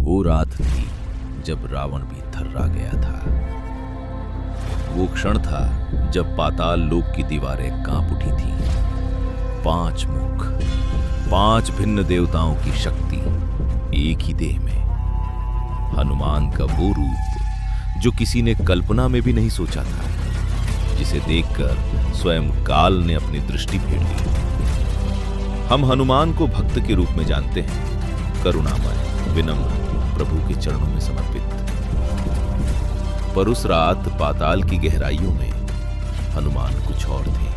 वो रात थी जब रावण भी थर्रा गया था। वो क्षण था जब पाताल लोक की दीवारें कांप उठी थीं। 5 मुख, 5 भिन्न देवताओं की शक्ति एक ही देह में। हनुमान का वो रूप जो किसी ने कल्पना में भी नहीं सोचा था, जिसे देखकर स्वयं काल ने अपनी दृष्टि फेर ली। हम हनुमान को भक्त के रूप में जानते हैं, करुणामय, विनम्र, प्रभु के चरणों में समर्पित। पर उस रात पाताल की गहराइयों में हनुमान कुछ और थे।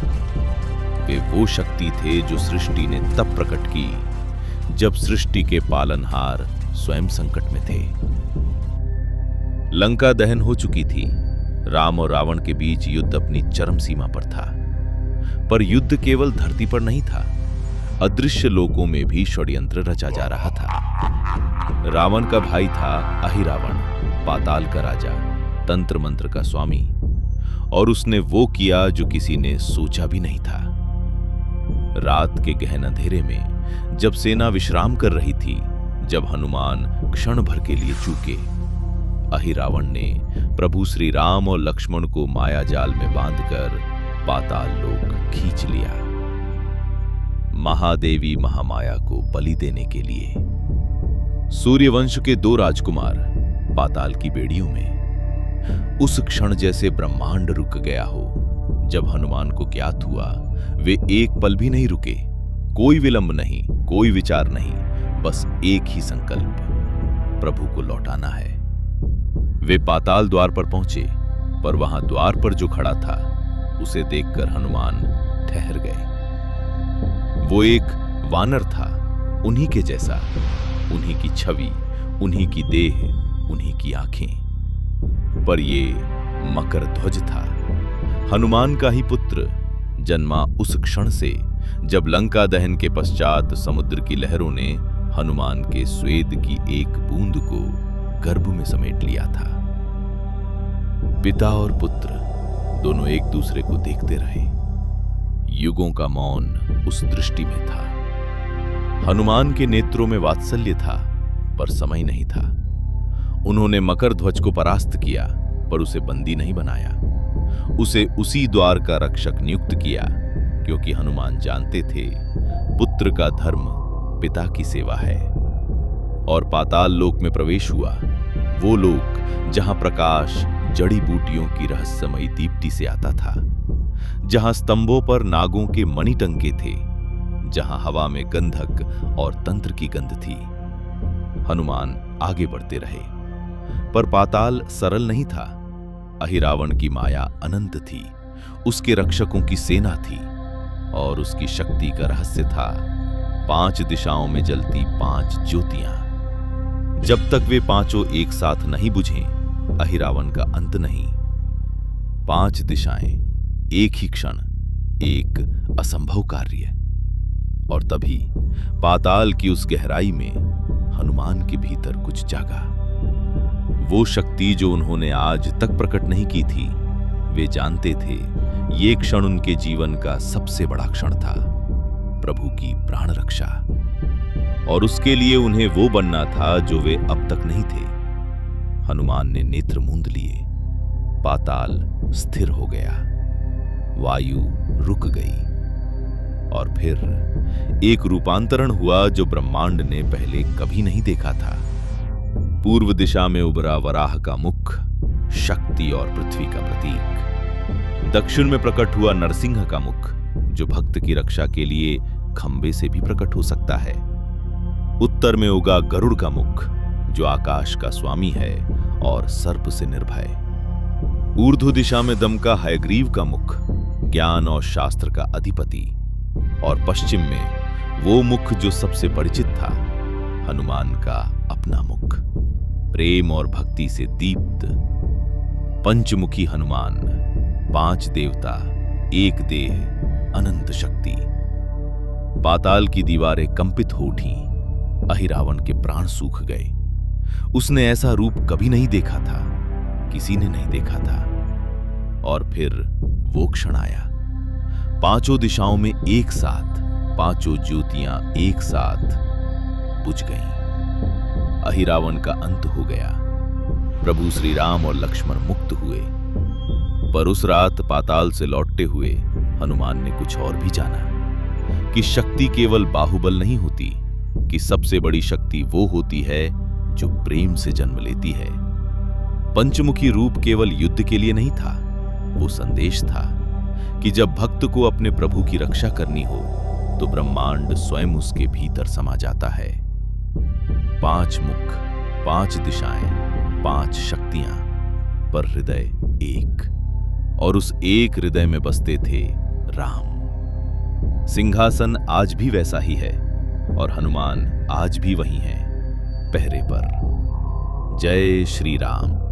वे वो शक्ति थे जो सृष्टि ने तब प्रकट की जब सृष्टि के पालनहार स्वयं संकट में थे। लंका दहन हो चुकी थी। राम और रावण के बीच युद्ध अपनी चरम सीमा पर था। पर युद्ध केवल धरती पर नहीं था, अदृश्य लोकों में भी षड्यंत्र रचा जा रहा था। रावण का भाई था अहिरावण, पाताल का राजा, तंत्र मंत्र का स्वामी, और उसने वो किया जो किसी ने सोचा भी नहीं था। रात के गहन अंधेरे में जब सेना विश्राम कर रही थी, जब हनुमान क्षण भर के लिए चूके, अहिरावण ने प्रभु श्री राम और लक्ष्मण को माया जाल में बांधकर पाताल लोक खींच लिया, महादेवी महामाया को बलि देने के लिए। सूर्यवंश के 2 राजकुमार पाताल की बेड़ियों में। उस क्षण जैसे ब्रह्मांड रुक गया हो। जब हनुमान को ज्ञात हुआ, वे एक पल भी नहीं रुके। कोई विलंब नहीं, कोई विचार नहीं, बस एक ही संकल्प, प्रभु को लौटाना है। वे पाताल द्वार पर पहुंचे, पर वहां द्वार पर जो खड़ा था उसे देखकर हनुमान ठहर गए। वो एक वानर था, उन्हीं के जैसा, उन्हीं की छवि, उन्हीं की देह, उन्हीं की आंखें। पर ये मकर ध्वज था, हनुमान का ही पुत्र, जन्मा उस क्षण से जब लंका दहन के पश्चात समुद्र की लहरों ने हनुमान के स्वेद की एक बूंद को गर्भ में समेट लिया था। पिता और पुत्र दोनों एक दूसरे को देखते रहे। युगों का मौन उस दृष्टि में था। हनुमान के नेत्रों में वात्सल्य था, पर समय नहीं था। उन्होंने मकर ध्वज को परास्त किया, पर उसे बंदी नहीं बनाया। उसे उसी द्वार का रक्षक नियुक्त किया, क्योंकि हनुमान जानते थे पुत्र का धर्म पिता की सेवा है। और पाताल लोक में प्रवेश हुआ, वो लोक जहां प्रकाश जड़ी बूटियों की रहस्यमयी दीप्ति से आता था, जहां स्तंभों पर नागों के मणि टंगे थे, जहां हवा में गंधक और तंत्र की गंध थी। हनुमान आगे बढ़ते रहे, पर पाताल सरल नहीं था। अहिरावण की माया अनंत थी, उसके रक्षकों की सेना थी, और उसकी शक्ति का रहस्य था 5 दिशाओं में जलती 5 ज्योतियां। जब तक वे पांचों एक साथ नहीं बुझें, अहिरावण का अंत नहीं। 5 दिशाएं, एक ही क्षण, एक असंभव कार्य। और तभी पाताल की उस गहराई में हनुमान के भीतर कुछ जागा। वो शक्ति जो उन्होंने आज तक प्रकट नहीं की थी। वे जानते थे ये क्षण उनके जीवन का सबसे बड़ा क्षण था, प्रभु की प्राण रक्षा। और उसके लिए उन्हें वो बनना था जो वे अब तक नहीं थे। हनुमान ने नेत्र मूंद लिए। पाताल स्थिर हो गया, वायु रुक गई, और फिर एक रूपांतरण हुआ जो ब्रह्मांड ने पहले कभी नहीं देखा था। पूर्व दिशा में उभरा वराह का मुख, शक्ति और पृथ्वी का प्रतीक। दक्षिण में प्रकट हुआ नरसिंह का मुख, जो भक्त की रक्षा के लिए खंबे से भी प्रकट हो सकता है। उत्तर में उगा गरुड़ का मुख, जो आकाश का स्वामी है और सर्प से निर्भय। ऊर्ध्व दिशा में दमका हयग्रीव का मुख, ज्ञान और शास्त्र का अधिपति। और पश्चिम में वो मुख जो सबसे परिचित था, हनुमान का अपना मुख, प्रेम और भक्ति से दीप्त। पंचमुखी हनुमान, 5 देवता, एक देह, अनंत शक्ति। पाताल की दीवारें कंपित हो उठीं। अहिरावण के प्राण सूख गए। उसने ऐसा रूप कभी नहीं देखा था, किसी ने नहीं देखा था। और फिर वो क्षण आया, 5 दिशाओं में एक साथ 5 ज्योतियां एक साथ बुझ गईं। अहिरावण का अंत हो गया। प्रभु श्री राम और लक्ष्मण मुक्त हुए। पर उस रात पाताल से लौटते हुए हनुमान ने कुछ और भी जाना कि शक्ति केवल बाहुबल नहीं होती, कि सबसे बड़ी शक्ति वो होती है जो प्रेम से जन्म लेती है। पंचमुखी रूप केवल युद्ध के लिए नहीं था, वो संदेश था कि जब भक्त को अपने प्रभु की रक्षा करनी हो तो ब्रह्मांड स्वयं उसके भीतर समा जाता है। 5 मुख, 5 दिशाएं, 5 शक्तियां, पर हृदय एक, और उस एक हृदय में बसते थे राम। सिंहासन आज भी वैसा ही है और हनुमान आज भी वही हैं, पहरे पर। जय श्री राम।